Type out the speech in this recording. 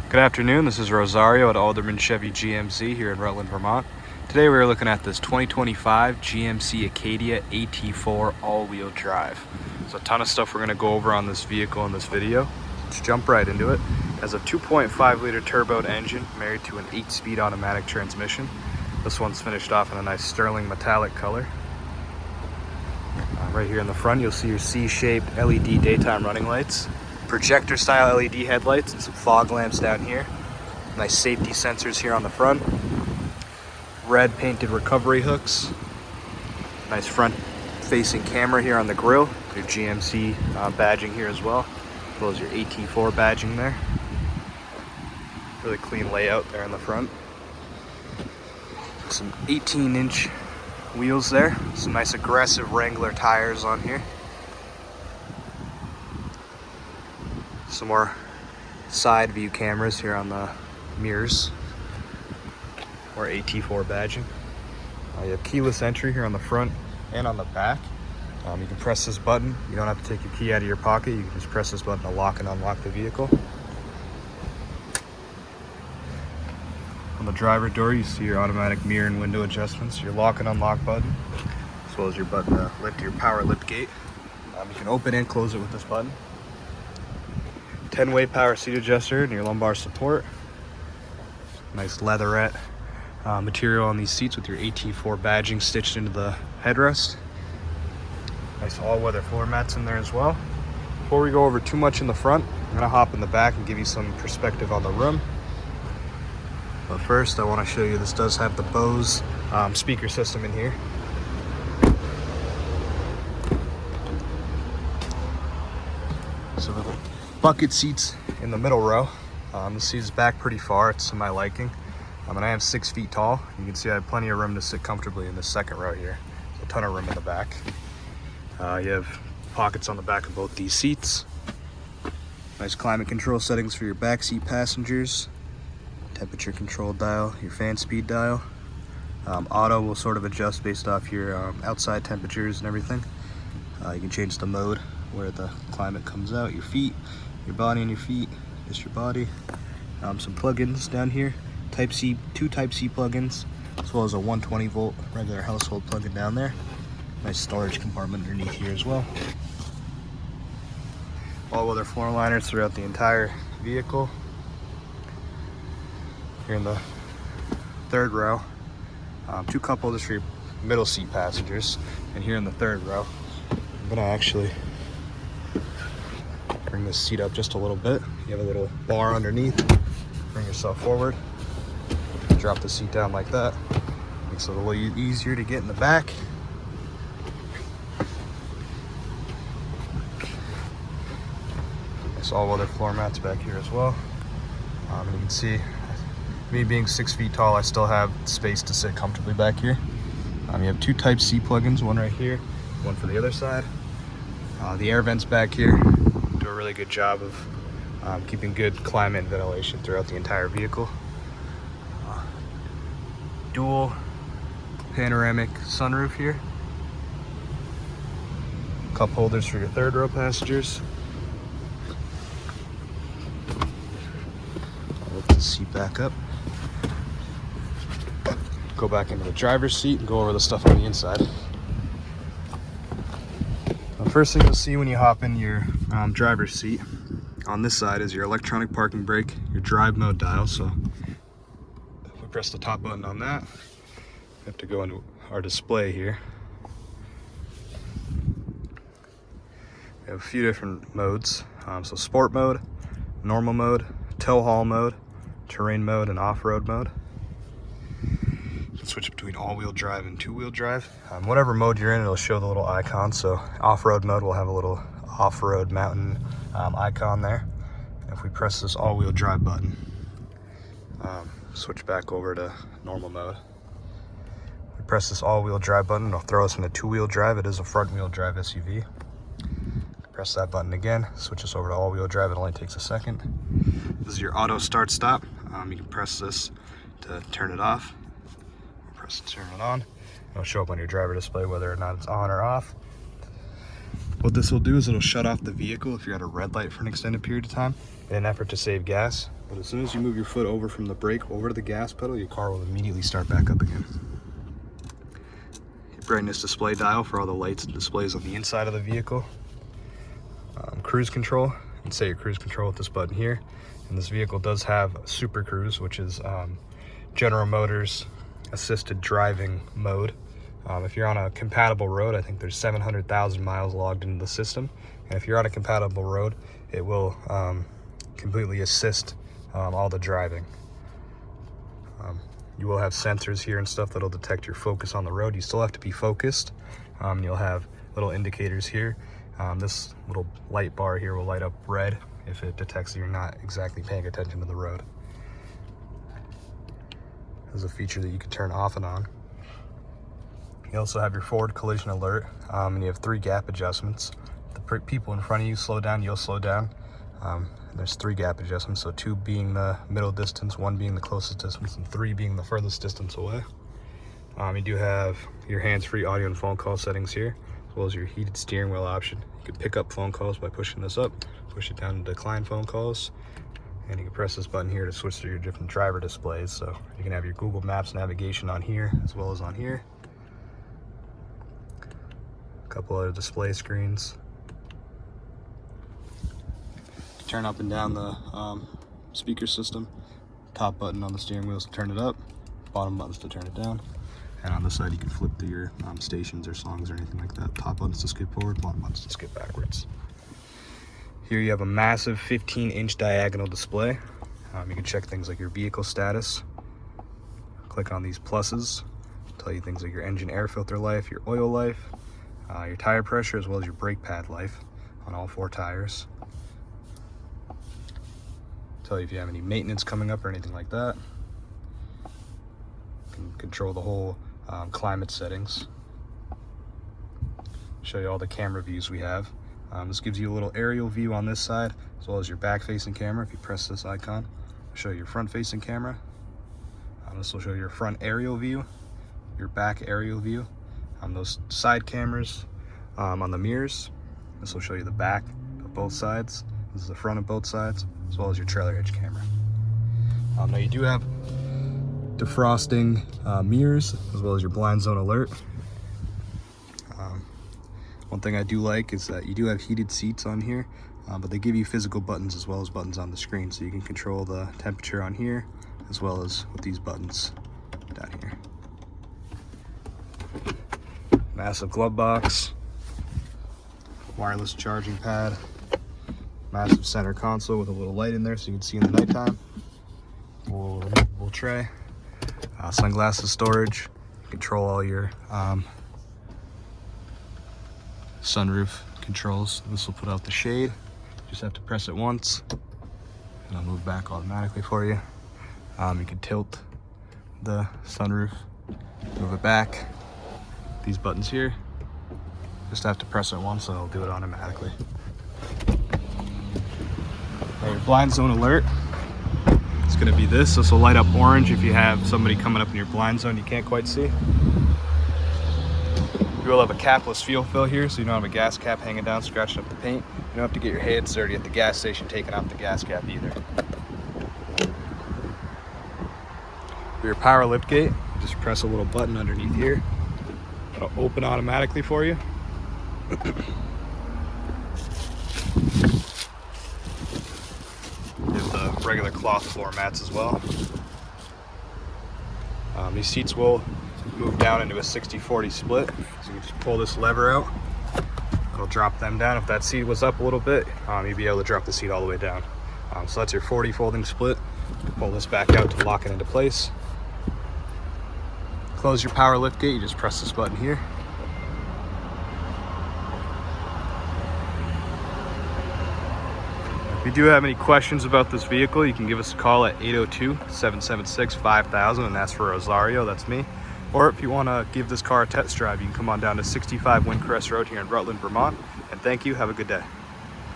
Good afternoon, this is Rosario at Alderman Chevy GMC here in Rutland, Vermont. Today we are looking at this 2025 GMC Acadia AT4 all-wheel drive. There's a ton of stuff we're going to go over on this vehicle in this video. Let's jump right into it. It has a 2.5 liter turboed engine married to an 8-speed automatic transmission. This one's finished off in a nice sterling metallic color. Right here in the front you'll see your C-shaped LED daytime running lights, projector style LED headlights, and some fog lamps down here. Nice safety sensors here on the front. Red painted recovery hooks. Nice front facing camera here on the grille. Your GMC badging here as well as your AT4 badging there. Really clean layout there in the front. Some 18-inch wheels there. Some nice aggressive Wrangler tires on here. Some more side view cameras here on the mirrors. Or AT4 badging. You have keyless entry here on the front and on the back. You can press this button. You don't have to take your key out of your pocket. You can just press this button to lock and unlock the vehicle. On the driver door, you see your automatic mirror and window adjustments, your lock and unlock button, as well as your button to lift your power lift gate. You can open and close it with this button. 10-way power seat adjuster and your lumbar support. Nice leatherette material on these seats with your AT4 badging stitched into the headrest. Nice all-weather floor mats in there as well. Before we go over too much in the front, I'm going to hop in the back and give you some perspective on the room. But first, I want to show you this does have the Bose speaker system in here. So the bucket seats in the middle row. The seat is back pretty far. It's to my liking. And I am 6 feet tall. You can see I have plenty of room to sit comfortably in this second row here. There's a ton of room in the back. You have pockets on the back of both these seats. Nice climate control settings for your back seat passengers. Temperature control dial, your fan speed dial. Auto will sort of adjust based off your outside temperatures and everything. You can change the mode where the climate comes out, your feet, your body and your feet, just your body. Some plugins down here, Type-C, 2 Type-C plugins, as well as a 120 volt regular household plug-in down there. Nice storage compartment underneath here as well. All-weather floor liners throughout the entire vehicle. Here in the third row, 2 cup holders for your middle seat passengers. And here in the third row, I'm gonna actually bring this seat up just a little bit. You have a little bar underneath. Bring yourself forward. Drop the seat down like that. Makes it a little easier to get in the back. Nice all-weather floor mats back here as well. And you can see, me being 6 feet tall, I still have space to sit comfortably back here. You have 2 Type-C plugins, one right here, one for the other side. The air vents back here do a really good job of keeping good climate and ventilation throughout the entire vehicle. Dual panoramic sunroof here. Cup holders for your third row passengers. I'll lift the seat back up. Go back into the driver's seat and go over the stuff on the inside. The first thing you'll see when you hop in your driver's seat on this side is your electronic parking brake, your drive mode dial. So if we press the top button on that, we have to go into our display here. We have a few different modes. So sport mode, normal mode, tow haul mode, terrain mode, and off-road mode. Switch between all-wheel drive and two-wheel drive. Whatever mode you're in, it'll show the little icon. So off-road mode will have a little off-road mountain icon there. And if we press this all-wheel drive button, switch back over to normal mode. We press this all-wheel drive button, it'll throw us into two-wheel drive. It is a front-wheel drive SUV. Press that button again, switch us over to all-wheel drive. It only takes a second. This is your auto start stop. You can press this to turn it off. Press to turn it on. It'll show up on your driver display whether or not it's on or off. What this will do is it'll shut off the vehicle if you're at a red light for an extended period of time. in an effort to save gas. But as soon as you move your foot over from the brake over to the gas pedal, your car will immediately start back up again. Your brightness display dial for all the lights and displays on the inside of the vehicle. Cruise control, you can set your cruise control with this button here. And this vehicle does have Super Cruise, which is General Motors assisted driving mode. If you're on a compatible road, I think there's 700,000 miles logged into the system. And if you're on a compatible road, it will completely assist all the driving. You will have sensors here and stuff that'll detect your focus on the road. You still have to be focused. You'll have little indicators here. This little light bar here will light up red if it detects that you're not exactly paying attention to the road. There's a feature that you can turn off and on. You also have your forward collision alert, and you have 3 gap adjustments. The people in front of you slow down, you'll slow down. There's 3 gap adjustments, so 2 being the middle distance, 1 being the closest distance, and 3 being the furthest distance away. You do have your hands-free audio and phone call settings here, as well as your heated steering wheel option. You can pick up phone calls by pushing this up, push it down to decline phone calls, and you can press this button here to switch to your different driver displays. So you can have your Google Maps navigation on here, as well as on here. A couple other display screens. Turn up and down the speaker system. Top button on the steering wheel is to turn it up, bottom buttons to turn it down. And on this side you can flip through your stations or songs or anything like that. Top buttons to skip forward, bottom buttons to skip backwards. Here you have a massive 15-inch diagonal display. You can check things like your vehicle status. Click on these pluses, tell you things like your engine air filter life, your oil life, your tire pressure, as well as your brake pad life on all 4 tires. Tell you if you have any maintenance coming up or anything like that. You can control the whole climate settings. Show you all the camera views we have. This gives you a little aerial view on this side, as well as your back-facing camera. If you press this icon, it'll show you your front-facing camera. This will show your front aerial view, your back aerial view. Those side cameras on the mirrors. This will show you the back of both sides. This is the front of both sides, as well as your trailer hitch camera. Now you do have defrosting mirrors, as well as your blind zone alert. One thing I do like is that you do have heated seats on here, but they give you physical buttons as well as buttons on the screen, so you can control the temperature on here, as well as with these buttons down here. Massive glove box, wireless charging pad, massive center console with a little light in there so you can see in the nighttime. Little removable tray, sunglasses storage, control all your sunroof controls. This will put out the shade. Just have to press it once and it'll move back automatically for you. You can tilt the sunroof, move it back. These buttons here, just have to press it once and it'll do it automatically. Now your blind zone alert, it's going to be this. This will light up orange if you have somebody coming up in your blind zone you can't quite see. You will have a capless fuel fill here, so you don't have a gas cap hanging down scratching up the paint. You don't have to get your hands dirty at the gas station taking off the gas cap either. For your power lift gate, you just press a little button underneath here. It'll open automatically for you. You have the regular cloth floor mats as well. These seats will move down into a 60-40 split. So you just pull this lever out, it'll drop them down. If that seat was up a little bit, you'd be able to drop the seat all the way down. So that's your 40 folding split. Pull this back out to lock it into place. Close your power lift gate, you just press this button here. If you do have any questions about this vehicle, you can give us a call at 802-776-5000 and ask for Rosario, that's me. Or if you want to give this car a test drive, you can come on down to 65 Windcrest Road here in Rutland, Vermont. And thank you, have a good day.